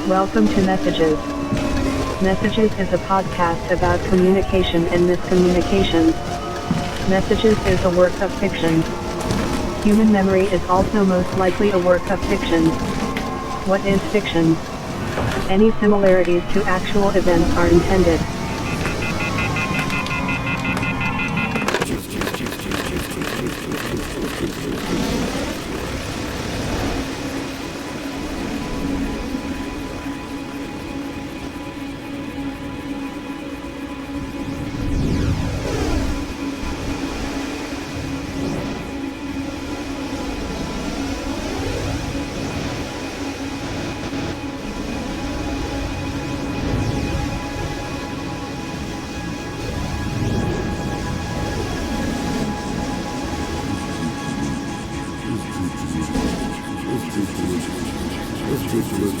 Welcome to Messages. Messages is a podcast about communication and miscommunications. Messages is a work of fiction. Human memory is also most likely a work of fiction. What is fiction? Any similarities to actual events are intended.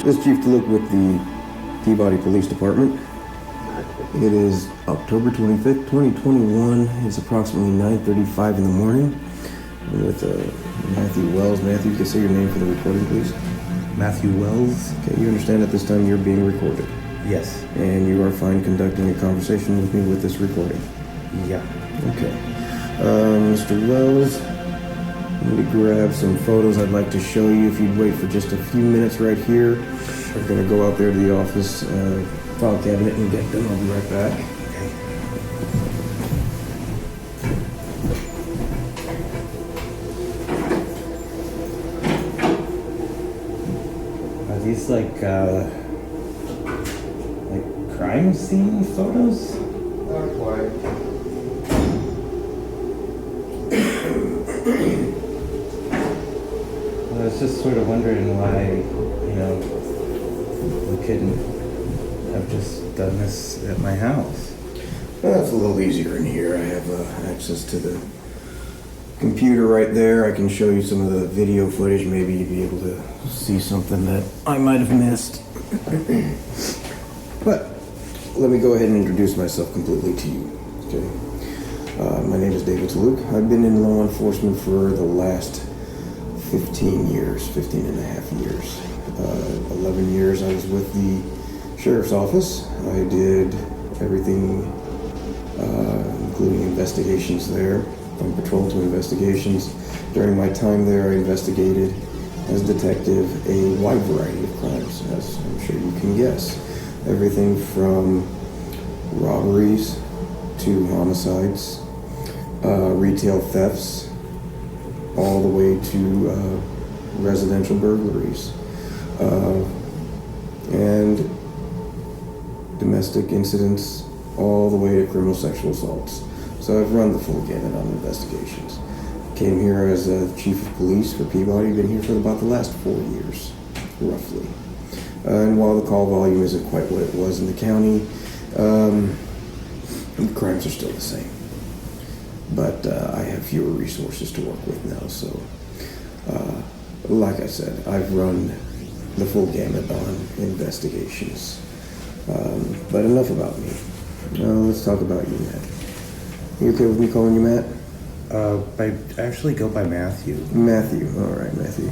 This is Chief Tuluk with the Peabody Police Department. It is October 25th, 2021. It's approximately 9:35 in the morning. I'm with Matthew Wells. Matthew, you can say your name for the recording, please. Matthew Wells. Okay, you understand at this time you're being recorded. Yes. And you are fine conducting a conversation with me with this recording. Yeah. Okay. Mr. Wells, I'm going to grab some photos I'd like to show you. If you'd wait for just a few minutes right here. We're going to go out there to the office, file cabinet, and get them. I'll be right back. Okay. Are these like crime scene photos? Not quite. I was just sort of wondering why, we couldn't have just done this at my house. Well, it's a little easier in here. I have access to the computer right there. I can show you some of the video footage. Maybe you'd be able to see something that I might have missed. But let me go ahead and introduce myself completely to you. Okay. My name is David Tuluk. I've been in law enforcement for the last 15 and a half years. 11 years I was with the sheriff's office. I did everything, including investigations there, from patrol to investigations. During my time there, I investigated as detective a wide variety of crimes, as I'm sure you can guess. Everything from robberies to homicides, retail thefts, all the way to residential burglaries, and domestic incidents, all the way to criminal sexual assaults. So I've run the full gamut on investigations. Came here as a chief of police for Peabody, been here for about the last 4 years, roughly. And while the call volume isn't quite what it was in the county, the crimes are still the same. But I have fewer resources to work with now, so like I said, I've run the full gamut on investigations. But enough about me. Let's talk about you, Matt. You okay with me calling you Matt? I actually go by Matthew. Matthew, all right, Matthew.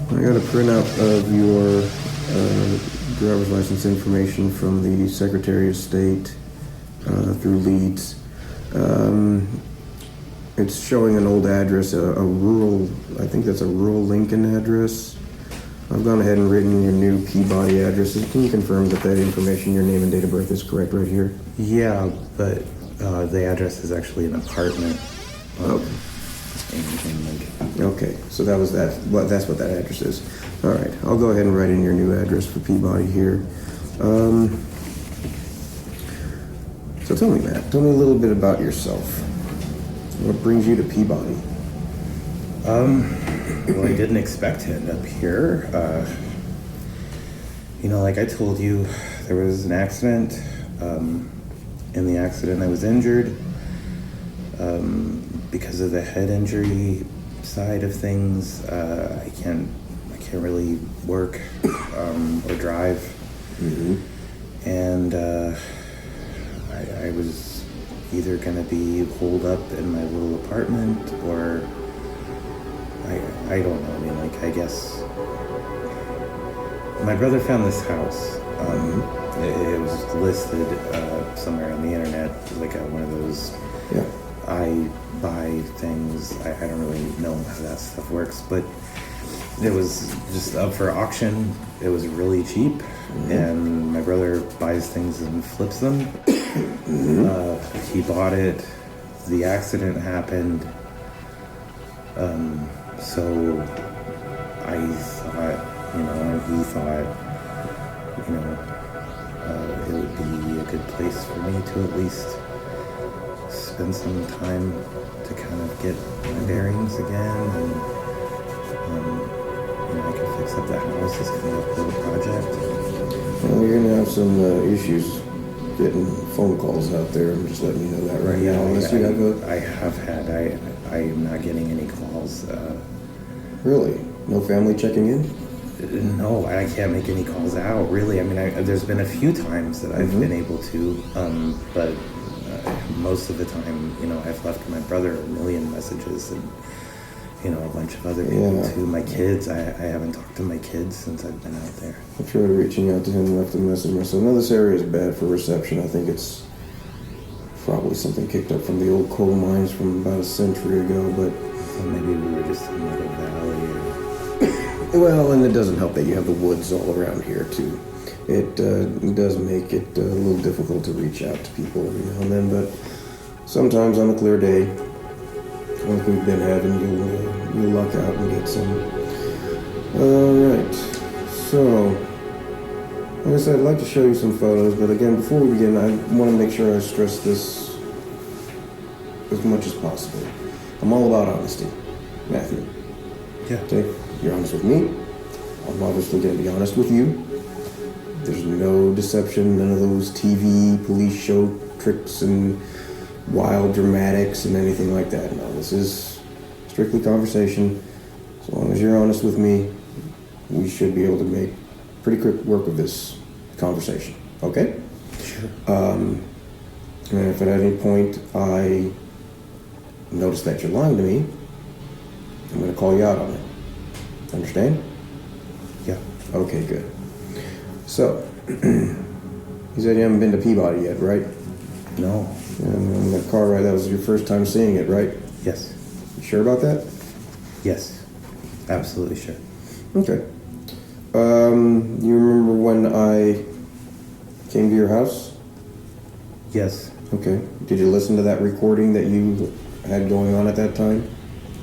I got a printout of your driver's license information from the Secretary of State through Leeds. It's showing an old address, a rural, I think that's a rural Lincoln address. I've gone ahead and written your new Peabody addresses. Can you confirm that information, your name and date of birth is correct right here? Yeah, but the address is actually an apartment. Okay. In Lincoln. Okay, so that was that. Well, that's what that address is. All right, I'll go ahead and write in your new address for Peabody here. So tell me, Matt, tell me a little bit about yourself. What brings you to Peabody? Well, I didn't expect to end up here. Like I told you, there was an accident. In the accident, I was injured. Because of the head injury side of things, I can't really work or drive. Mm-hmm. And I was either gonna be holed up in my little apartment, or I don't know. I mean, like, I guess my brother found this house. It was listed somewhere on the internet, like one of those Yeah. I buy things. I don't really know how that stuff works, but it was just up for auction. It was really cheap, and my brother buys things and flips them. He bought it. The accident happened. So I thought, and he thought, it would be a good place for me to at least spend some time to kind of get my bearings again, and I can fix up that house. It's kind of a little project. Well, you're gonna have some issues getting phone calls out there. I'm just letting you know that right now. Unless you have a... I have had. I'm not getting any calls. Really? No family checking in? No, I can't make any calls out, really. I mean, there's been a few times that I've been able to, but most of the time, I've left my brother a million messages and, a bunch of other people too. My kids, I haven't talked to my kids since I've been out there. I tried reaching out to him and left a message myself. Now, this area is bad for reception. I think it's probably something kicked up from the old coal mines from about a century ago, but... So maybe we were just in like a valley or... Well, and it doesn't help that you have the woods all around here, too. It does make it a little difficult to reach out to people every now and then, but sometimes on a clear day, like we've been having, you'll luck out and get some. Alright, so, like I said, I'd like to show you some photos, but again, before we begin, I want to make sure I stress this as much as possible. I'm all about honesty. Matthew. Yeah. Okay? You're honest with me. I'm obviously going to be honest with you. There's no deception, none of those TV, police show tricks and wild dramatics and anything like that. No, this is strictly conversation. As long as you're honest with me, we should be able to make pretty quick work of this conversation. Okay? Sure. And if at any point I notice that you're lying to me, I'm going to call you out on it. Understand? Yeah. Okay, good. So, you said you haven't been to Peabody yet, right? No. And that car ride, that was your first time seeing it, right? Yes. You sure about that? Yes. Absolutely sure. Okay. You remember when I came to your house? Yes. Okay. Did you listen to that recording that you had going on at that time?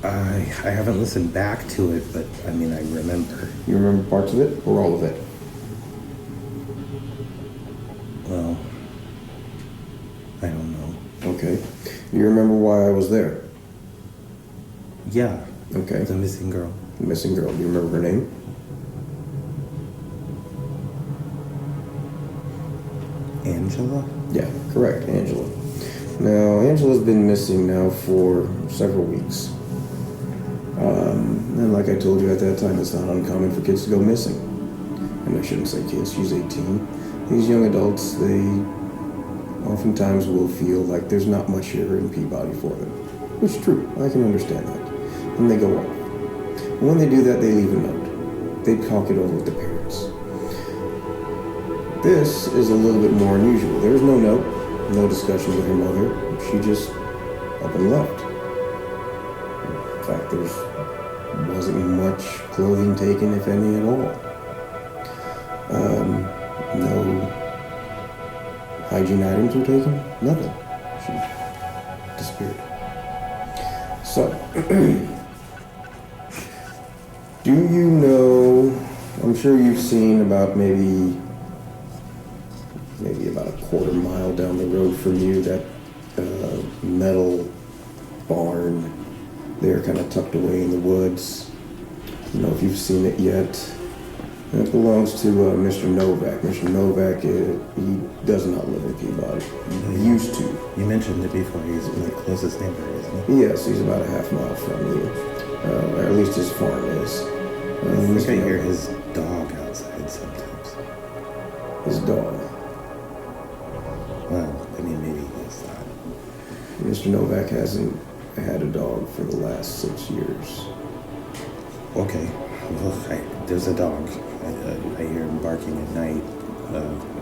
I haven't listened back to it, but I mean, I remember. You remember parts of it or all of it? Well, I don't know. Okay. You remember why I was there? Yeah. Okay. The missing girl. The missing girl. Do you remember her name? Angela? Yeah, correct, Angela. Now, Angela's been missing now for several weeks. And like I told you at that time, it's not uncommon for kids to go missing. And I shouldn't say kids, she's 18. These young adults, they oftentimes will feel like there's not much here in Peabody for them. Which is true, I can understand that. And they go off. And when they do that, they leave a note. They talk it over with the parents. This is a little bit more unusual. There's no note, no discussion with her mother. She just up and left. In fact, there wasn't much clothing taken, if any at all. No hygiene items were taken. Nothing. She disappeared. So, do you know, I'm sure you've seen about maybe about a quarter mile down the road from you, that metal barn there kind of tucked away in the woods. I don't know if you've seen it yet. It belongs to Mr. Novak. Mr. Novak, he does not live in Peabody. He used to. You mentioned it before. He's my closest neighbor, isn't he? Yes, he's about a half mile from you. Or at least his farm is. I think I hear his dog outside sometimes. His dog. Well, I mean, maybe he's not. Mr. Novak hasn't had a dog for the last 6 years. Okay. Well, there's a dog. I hear him barking at night.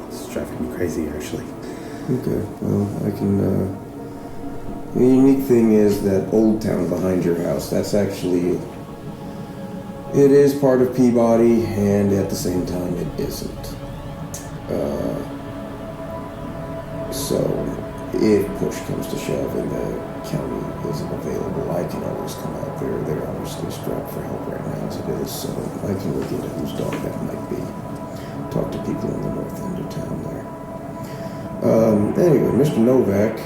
It's driving me crazy, actually. Okay, well, I can, the unique thing is that Old Town behind your house, that's actually, it is part of Peabody, and at the same time, it isn't. So, if push comes to shove and the county isn't available, I can always come out there. They're obviously strapped for help right now as it is, so I can look into whose dog that might be. Talk to people in the north end of town there. Anyway, Mr. Novak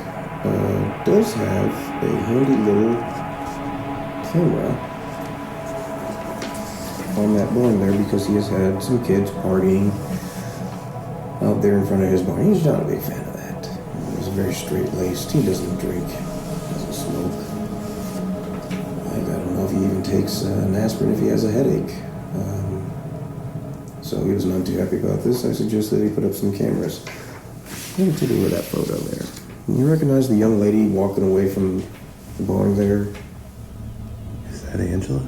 does have a handy little camera on that barn there because he has had some kids partying out there in front of his barn. He's not a big fan of that. He's very straight-laced. He doesn't drink, doesn't smoke. I don't know if he even takes an aspirin if he has a headache. So he was not too happy about this. I suggested he put up some cameras. Let me take a look at that photo there. You recognize the young lady walking away from the barn there? Is that Angela?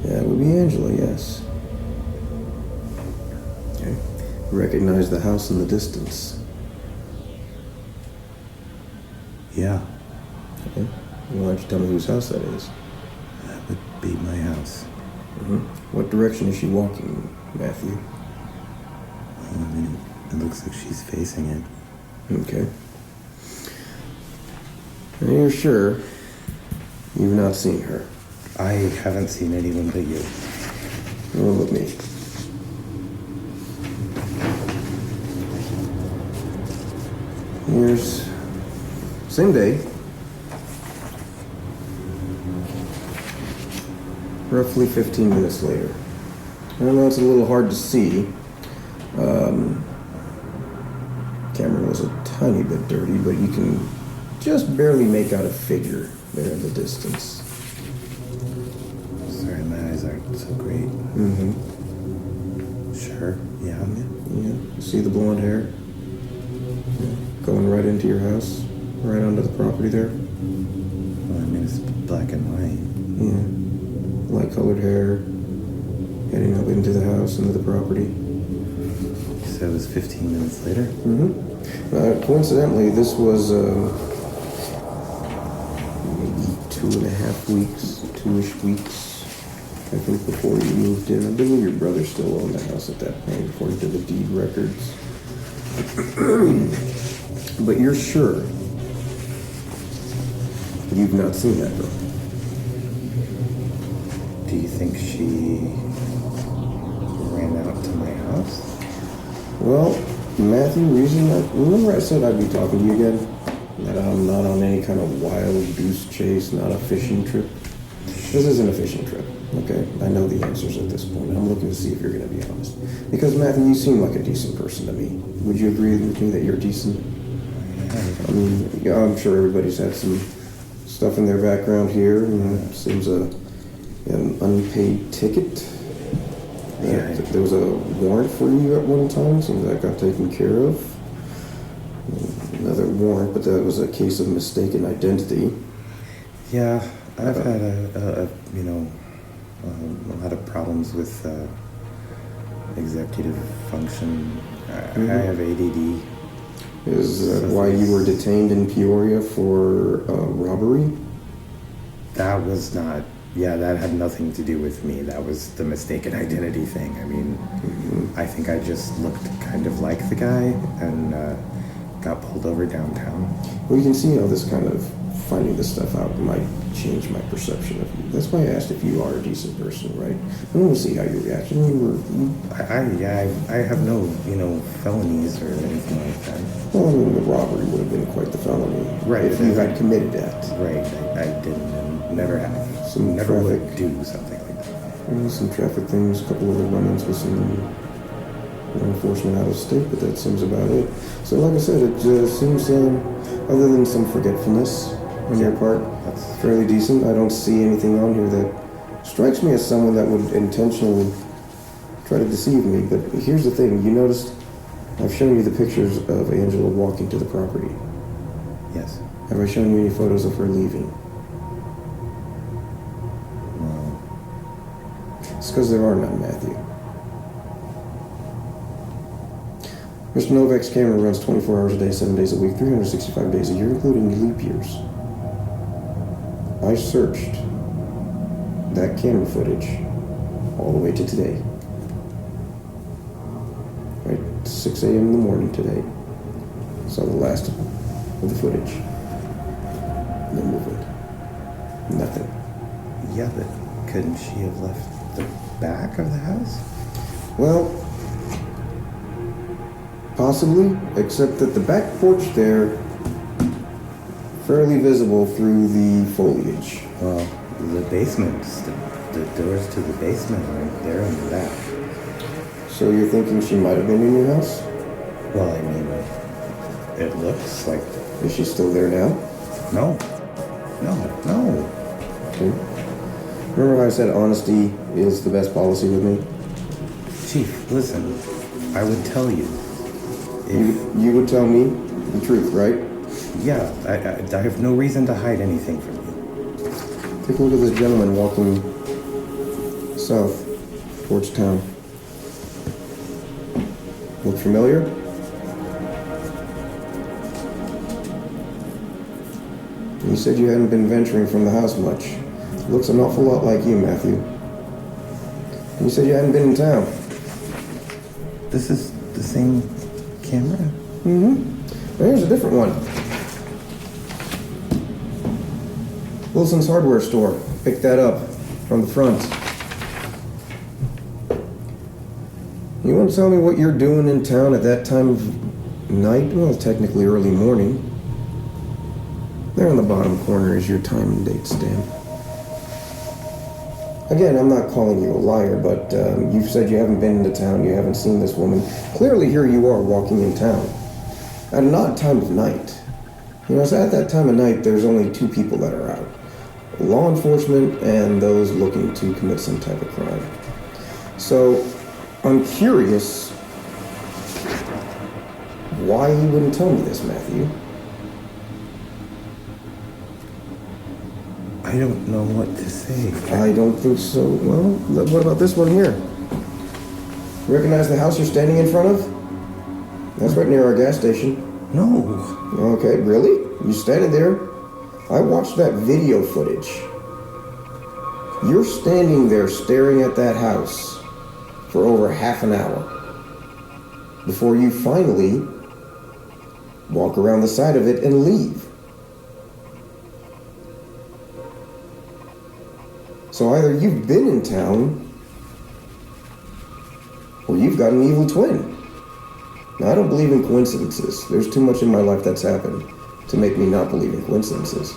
Yeah, it would be Angela, yes. Okay. Recognize the house in the distance. Yeah, Okay. Well, why don't you tell me whose house that is? that would be my house. What direction is she walking, Matthew? I mean, it looks like she's facing it. Okay. And you're sure you've not seen her? I haven't seen anyone but you. Well, look me. Here's same day. Roughly 15 minutes later. I know it's a little hard to see. Camera was a tiny bit dirty, but you can just barely make out a figure there in the distance. Sorry, my eyes aren't so great. Sure, yeah. Yeah, you see the blonde hair? Yeah. Going right into your house, right onto the property there. Well, I mean, it's black and white. Yeah. Light colored hair, heading up into the house, into the property. So it was 15 minutes later? Coincidentally, this was maybe 2.5 weeks, 2-ish weeks, I think, before you moved in. I believe your brother still owned the house at that point, according to the deed records. But you're sure you've not seen that girl? Do you think she ran out to my house? Well, Matthew, remember I said I'd be talking to you again? That I'm not on any kind of wild goose chase, not a fishing trip? This isn't a fishing trip, okay? I know the answers at this point. I'm looking to see if you're going to be honest. Because, Matthew, you seem like a decent person to me. Would you agree with me that you're decent? I mean, yeah, I'm sure everybody's had some stuff in their background here. It seems an unpaid ticket. Yeah. There was a warrant for you at one time, so that got taken care of. Another warrant, but that was a case of mistaken identity. Yeah, I've had a lot of problems with executive function. I have ADD. Is that why you were detained in Peoria for robbery? That was not. Yeah, that had nothing to do with me. That was the mistaken identity thing. I mean, I think I just looked kind of like the guy and got pulled over downtown. Well, you can see how this kind of finding this stuff out might change my perception of you. That's why I asked if you are a decent person, right? I want to see how you react. I have no, felonies or anything like that. Well, I mean, the robbery would have been quite the felony. Right. If you had committed that. Right, I didn't and never have. Some never traffic. would do something like that. Some traffic things, a couple of other run-ins with some law enforcement out of state, but that seems about it. So like I said, it seems, other than some forgetfulness on your part, That's fairly decent. I don't see anything on here that strikes me as someone that would intentionally try to deceive me. But here's the thing, you noticed I've shown you the pictures of Angela walking to the property. yes. Have I shown you any photos of her leaving? Well, It's because there are none, Matthew. Mr. Novak's camera runs 24 hours a day, 7 days a week, 365 days a year, including leap years. I searched that camera footage all the way to today. Right, 6 a.m. in the morning today. Saw the last of the footage. No movement. Nothing. Yeah, but couldn't she have left the back of the house? Well, possibly, except that the back porch there, fairly visible through the foliage. Well, the basement, the doors to the basement are there in the back. So you're thinking she might have been in your house? Well, I mean, it looks like... Is she still there now? No. Okay. Remember how I said honesty is the best policy with me? Chief, listen, I would tell you. You would tell me the truth, right? Yeah, I have no reason to hide anything from you. Take a look at this gentleman walking south towards town. Look familiar? You said you hadn't been venturing from the house much. Looks an awful lot like you, Matthew. And you said you hadn't been in town. This is the same camera? Mm-hmm. Now here's a different one. Wilson's hardware store. Picked that up from the front. You want to tell me what you're doing in town at that time of night? Well, technically early morning. There in the bottom corner is your time and date stamp. Again, I'm not calling you a liar, but you've said you haven't been into town, you haven't seen this woman. Clearly here you are walking in town at an odd time of night. You know, so at that time of night, there's only two people that are out. Law enforcement and those looking to commit some type of crime. So, I'm curious why you wouldn't tell me this, Matthew. I don't know what to say. I don't think so. Well, what about this one here? Recognize the house you're standing in front of? That's right near our gas station. No. Okay, really? You standing there? I watched that video footage. You're standing there staring at that house for over half an hour before you finally walk around the side of it and leave. So either you've been in town or you've got an evil twin. Now, I don't believe in coincidences. There's too much in my life that's happened to make me not believe in coincidences.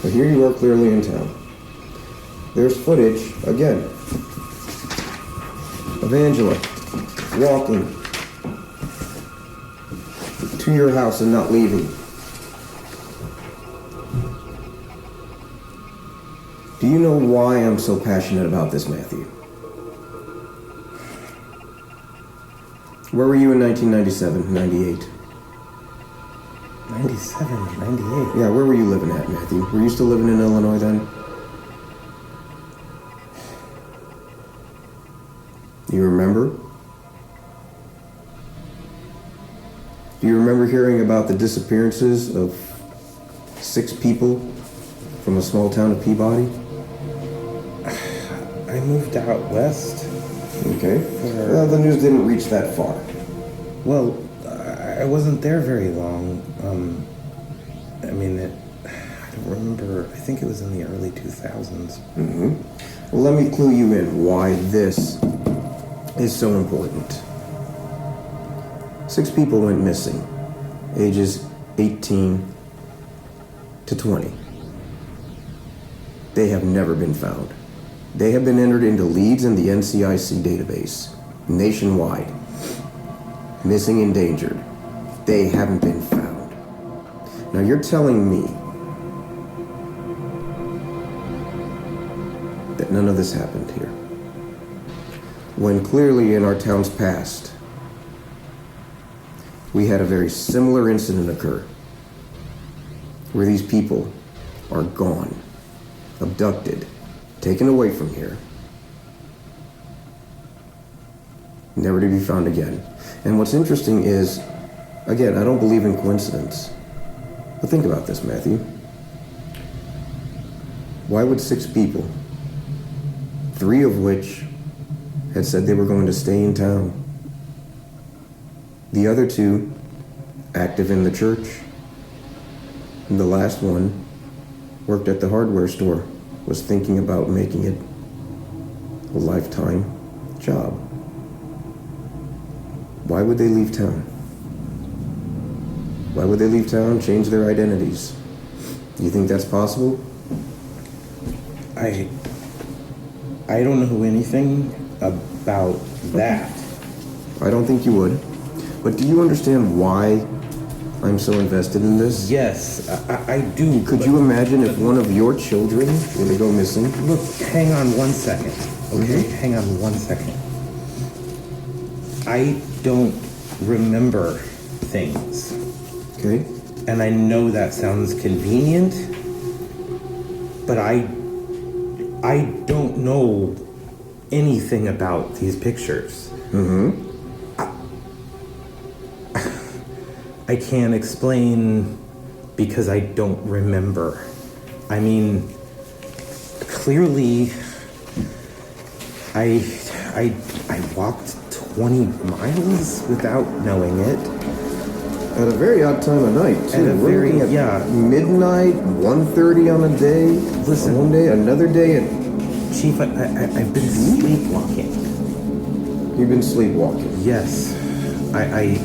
But here you are clearly in town. There's footage, again, of Angela walking to your house and not leaving. Do you know why I'm so passionate about this, Matthew? Where were you in 1997, 98? 97, 98. Yeah, where were you living at, Matthew? Were you still living in Illinois then? You remember? Do you remember hearing about the disappearances of 6 people from a small town of Peabody? I moved out west. Okay. Well, the news didn't reach that far. Well, I wasn't there very long. I mean, I don't remember. I think it was in the early 2000s. Mm-hmm. Well, let me clue you in why this is so important. 6 people went missing, ages 18 to 20. They have never been found. They have been entered into leads in the NCIC database, nationwide. Missing, endangered. They haven't been found. Now you're telling me that none of this happened here, when clearly in our town's past, we had a very similar incident occur, where these people are gone, abducted, taken away from here, never to be found again. And what's interesting is, again, I don't believe in coincidence. But think about this, Matthew. Why would 6 people, 3 of which had said they were going to stay in town, the other 2 active in the church, and the last one worked at the hardware store, was thinking about making it a lifetime job? Why would they leave town? Why would they leave town, change their identities? Do you think that's possible? I don't know anything about that. I don't think you would. But do you understand why I'm so invested in this? Yes, I do. Could you imagine if one of your children were to go missing? Look, hang on one second, okay? Hang on one second. I don't remember things. Okay. And I know that sounds convenient, but I don't know anything about these pictures. I can't explain because I don't remember. I mean, clearly, I walked 20 miles without knowing it. At a very odd time of night, too. At a We're very, looking at yeah. midnight, 1:30 on a day. Listen. One day, another day, and Chief, I've been sleepwalking. you've been sleepwalking. Yes. I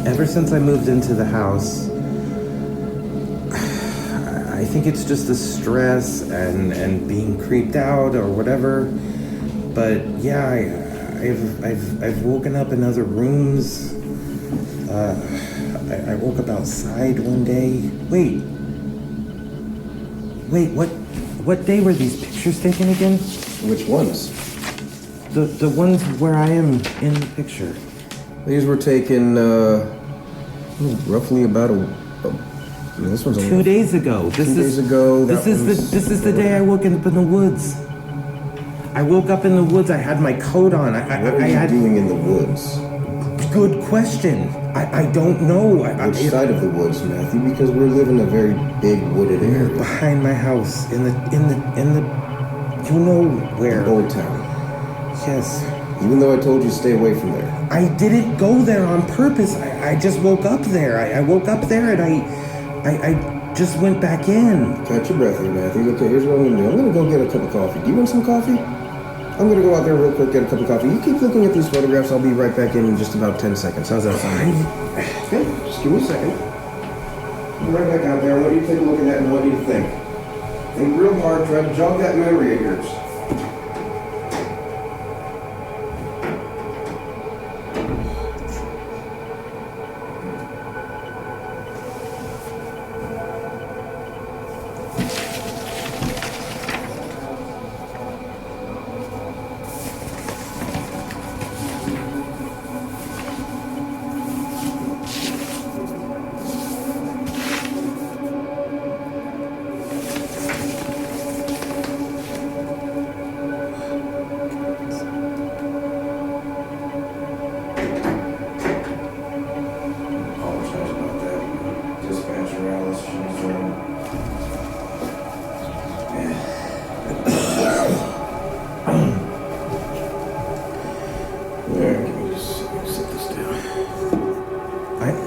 ever since I moved into the house, I think it's just the stress and being creeped out or whatever. But yeah, I've woken up in other rooms. I woke up outside one day. Wait, what day were these pictures taken again? Which ones? The ones where I am in the picture. These were taken roughly about this one's 2 days ago. This 2 days ago. This is the day I woke up in the woods. I woke up in the woods. I had my coat on. What are you doing in the woods? Good question. I don't know. Which side of the woods, Matthew? Because we live in a very big wooded area. Behind my house, in the you know where? Old Town. Yes. Even though I told you to stay away from there. I didn't go there on purpose. I just woke up there. I woke up there and I just went back in. Catch your breath here, Matthew. Okay, here's what I'm gonna do. I'm gonna go get a cup of coffee. Do you want some coffee? I'm gonna go out there real quick, get a cup of coffee. You keep looking at these photographs. I'll be right back in just about 10 seconds. How's that sound? Okay, just give me a second. I'll be right back out there. I want you to take a look at that and I want you to think. Think real hard. Try to jog that memory of yours.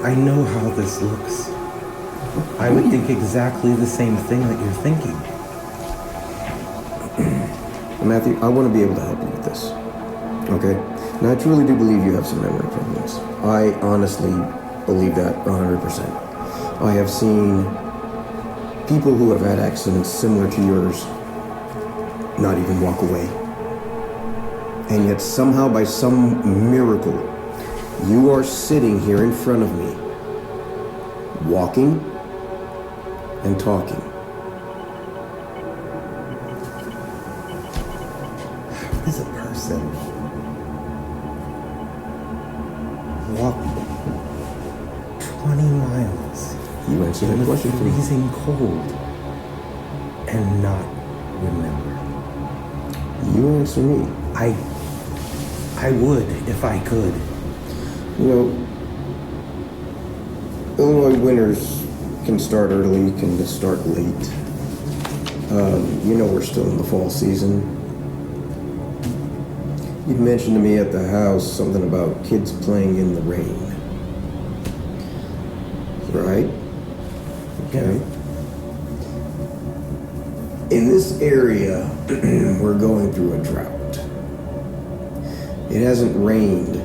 I know how this looks. I would think exactly the same thing that you're thinking. Matthew, I want to be able to help you with this. Okay? And I truly do believe you have some memory problems. I honestly believe that 100%. I have seen people who have had accidents similar to yours not even walk away. And yet somehow, by some miracle, you are sitting here in front of me, walking and talking. How does a person walk 20 miles You answer in that the question for me. freezing cold and not remember? You answer me. I would if I could. You know, Illinois winters can start early, can start late. You know we're still in the fall season. You mentioned to me at the house something about kids playing in the rain. Right? Okay. In this area, we're going through a drought. It hasn't rained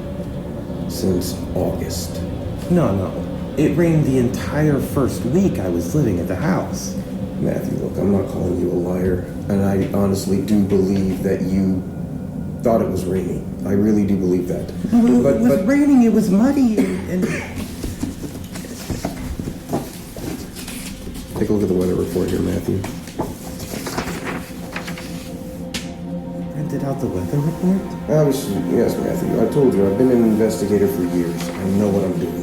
since August. No. It rained the entire first week I was living at the house. Matthew, look, I'm not calling you a liar, and I honestly do believe that you thought it was raining. I really do believe that. It was raining, it was muddy, and... Take a look at the weather report here, Matthew. Printed out the weather report? Yes, Matthew. I told you, I've been an investigator for years. I know what I'm doing.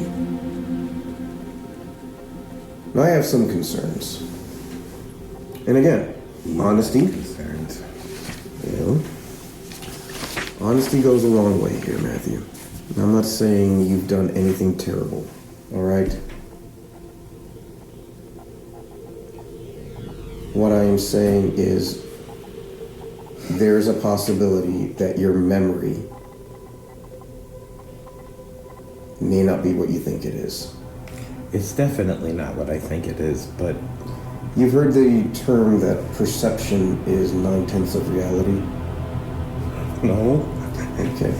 Now, I have some concerns. And again, honesty. Concerns. Yeah. Honesty goes a long way here, Matthew. I'm not saying you've done anything terrible, all right? What I am saying is there's a possibility that your memory may not be what you think it is. It's definitely not what I think it is, but... You've heard the term that perception is 9/10 of reality? No. Okay.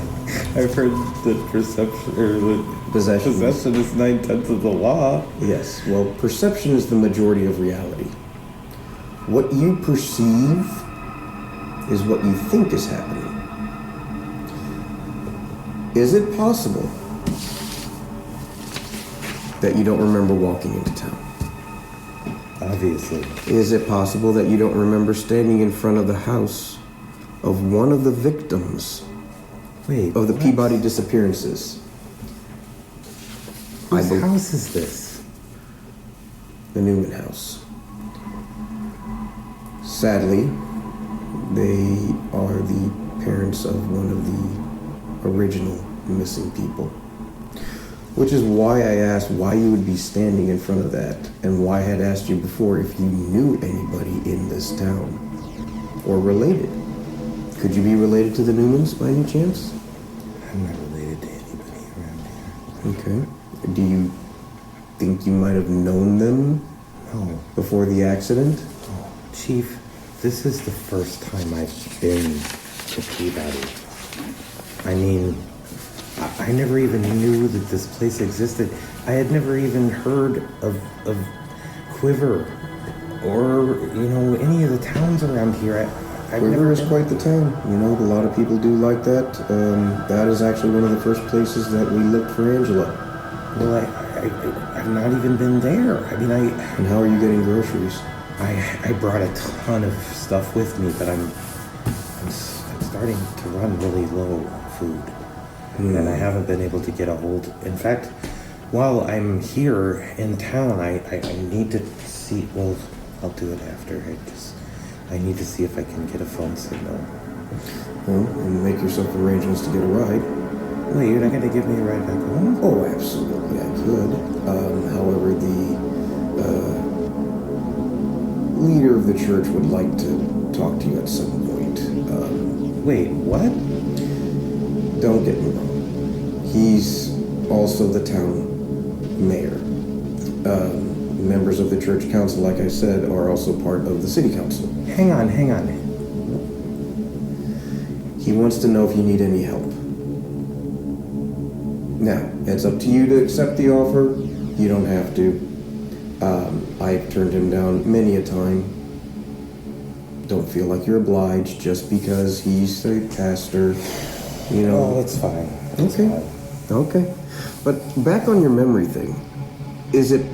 I've heard that perception, or the Possession is 9/10 of the law. Yes, well, perception is the majority of reality. What you perceive is what you think is happening. Is it possible that you don't remember walking into town? Obviously. Is it possible that you don't remember standing in front of the house of one of the victims of the Peabody disappearances? Whose house is this? The Newman house. Sadly, they are the parents of one of the original missing people. Which is why I asked why you would be standing in front of that, and why I had asked you before if you knew anybody in this town, or related. Could you be related to the Newmans by any chance? I'm not related to anybody around here. Okay. Do you think you might have known them? No. Before the accident? Oh, Chief, this is the first time I've been to Peabody. I mean, I never even knew that this place existed. I had never even heard of Quiver or, any of the towns around here. Quiver is quite the town. A lot of people do like that. That is actually one of the first places that we looked for Angela. Well, I've not even been there. And how are you getting groceries? I brought a ton of stuff with me, but I'm starting to run really low on food. And I haven't been able to get a hold. In fact, while I'm here in town, I need to see. Well, I'll do it after. I need to see if I can get a phone signal. Well, and make yourself arrangements to get a ride. Wait, you're not going to give me a ride back home? Oh, absolutely, I could. However, the leader of the church would like to talk to you at some point. Wait, what? Don't get me wrong. He's also the town mayor. Members of the church council, like I said, are also part of the city council. Hang on. He wants to know if you need any help. Now, it's up to you to accept the offer. You don't have to. I've turned him down many a time. Don't feel like you're obliged just because he's a pastor. Oh, that's fine. Okay. But back on your memory thing, is it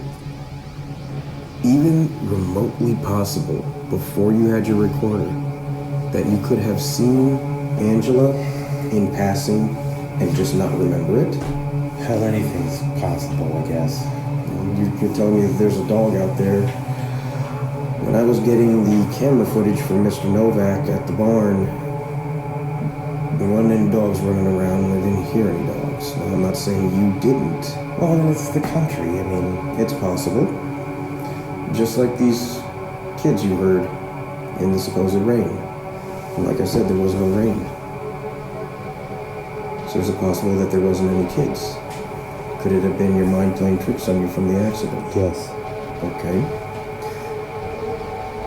even remotely possible before you had your recorder that you could have seen Angela in passing and just not remember it? Hell, anything's possible, I guess. You're telling me that there's a dog out there. When I was getting the camera footage from Mr. Novak at the barn, There wasn't any dogs running around, and I didn't hear any dogs. Now, I'm not saying you didn't. Well, it's the country. I mean, It's possible. Just like these kids you heard in the supposed rain. And like I said, there was no rain. So is it possible that there wasn't any kids? Could it have been your mind playing tricks on you from the accident? yes. Okay.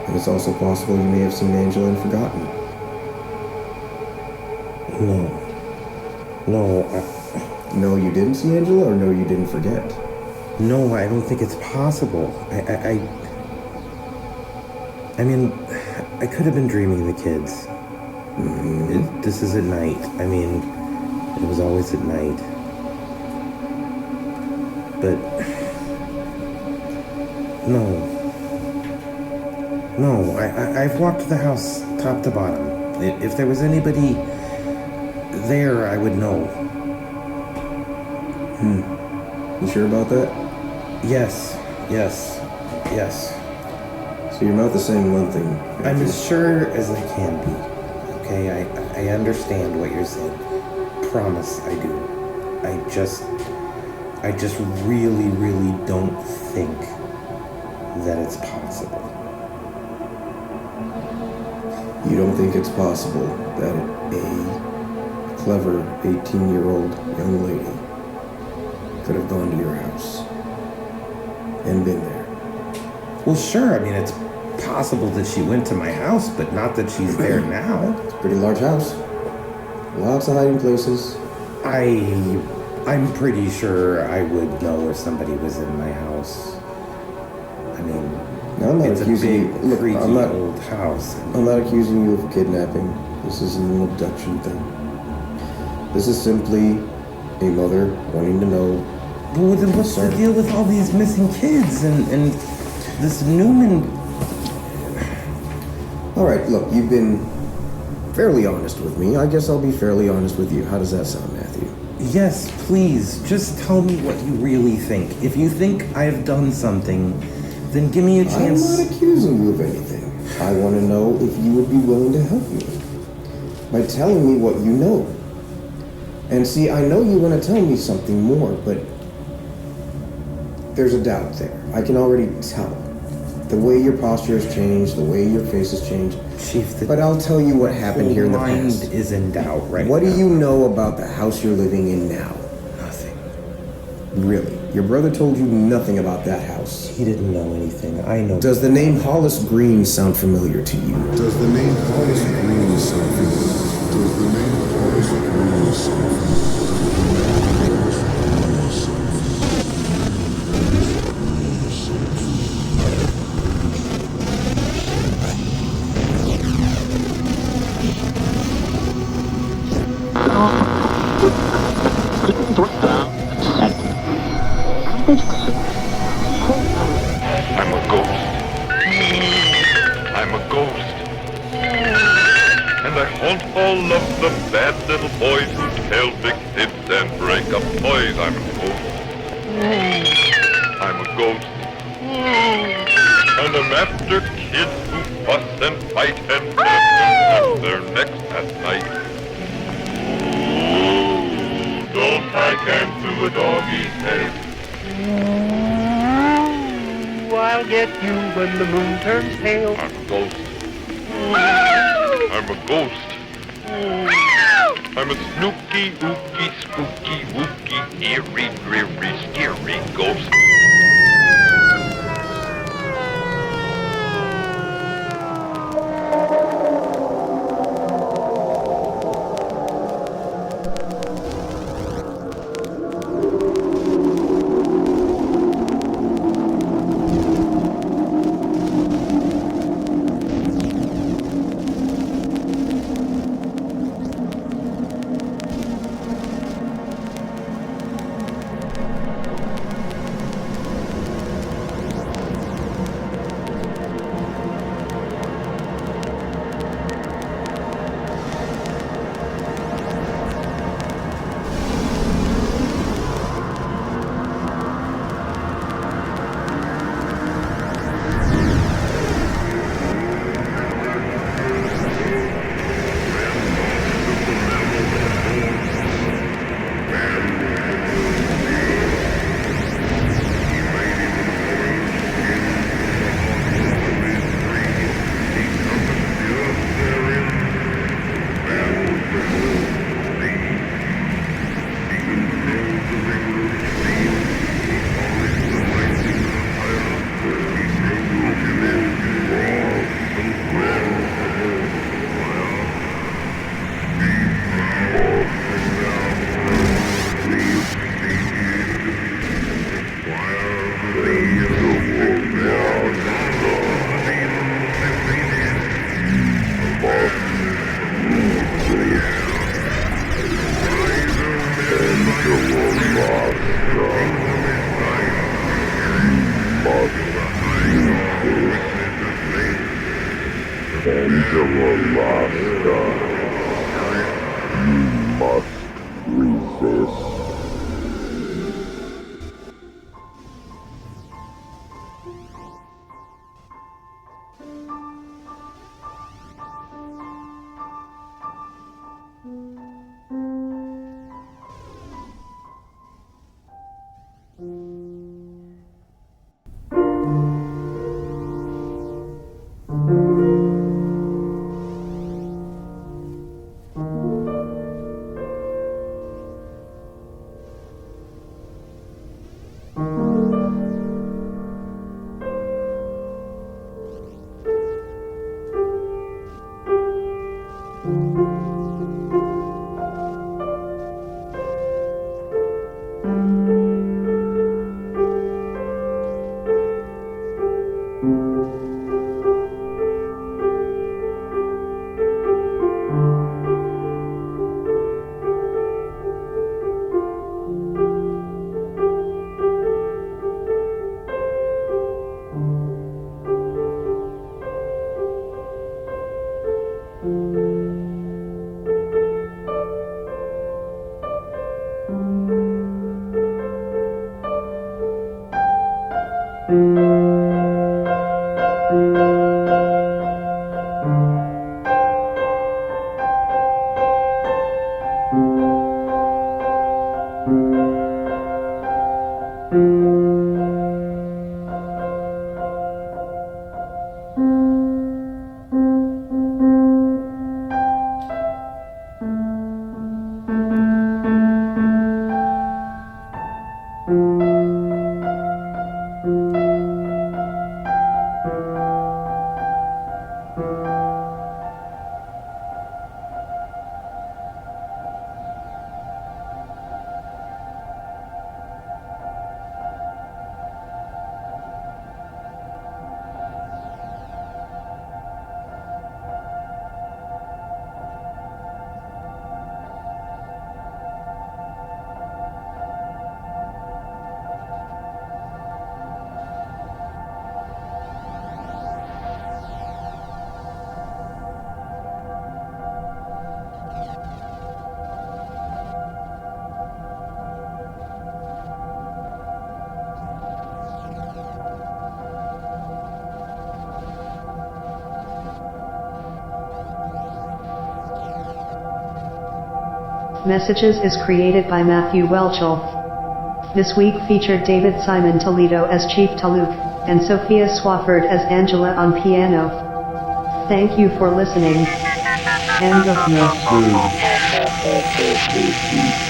And it's also possible you may have seen Angela and forgotten. No, No, you didn't see Angela, or no, you didn't forget? no, I don't think it's possible. I mean, I could have been dreaming the kids. This is at night. I mean, it was always at night. But no, I've walked the house top to bottom. If there was anybody there, I would know. You sure about that? Yes. So your mouth is saying one thing. I'm as sure as I can be. Okay, I understand what you're saying. Promise I do. I just really, really don't think that it's possible. You don't think it's possible that a clever 18-year-old young lady could have gone to your house and been there? Well, sure. I mean, it's possible that she went to my house, but not that she's there now. It's a pretty large house. Lots of hiding places. I'm pretty sure I would know if somebody was in my house. I mean, Now, I'm not it's a accusing big, you. Look, creaky I'm not. old house. I'm not accusing you of kidnapping. This isn't an abduction thing. This is simply a mother wanting to know. Well, then what's the deal with all these missing kids and this Newman? All right, look, you've been fairly honest with me. I guess I'll be fairly honest with you. How does that sound, Matthew? Yes, please, just tell me what you really think. If you think I've done something, then give me a chance. I'm not accusing you of anything. I want to know if you would be willing to help me by telling me what you know. And see, I know you want to tell me something more, but there's a doubt there. I can already tell. The way your posture has changed, the way your face has changed. Chief, But I'll tell you what happened here in the mind past. is in doubt right What now. do you know about the house you're living in now? Nothing. Really? Your brother told you nothing about that house. He didn't know anything. I know. Does the name Hollis Green sound familiar to you? Does the name Hollis Green sound familiar? Does the name Hollis Green sound I'm a ghost. I'm a ghost. And I haunt all of the bad little boys who tell big fibs and break up toys. I'm a ghost. I'm a ghost. And I'm after kids who fuss and fight and snap their necks at night. Don't tie cans to a doggy's head. I'll get you when the moon turns pale. I'm a ghost. I'm a ghost. I'm a snooky, ooky, spooky, wooky, eerie, dreary, scary ghost. Angela Alaska. You must resist. Messages is created by Matthew Welchel. This week featured David Simon Toledo as Chief Taluk, and Sophia Swafford as Angela on piano. Thank you for listening. End of message.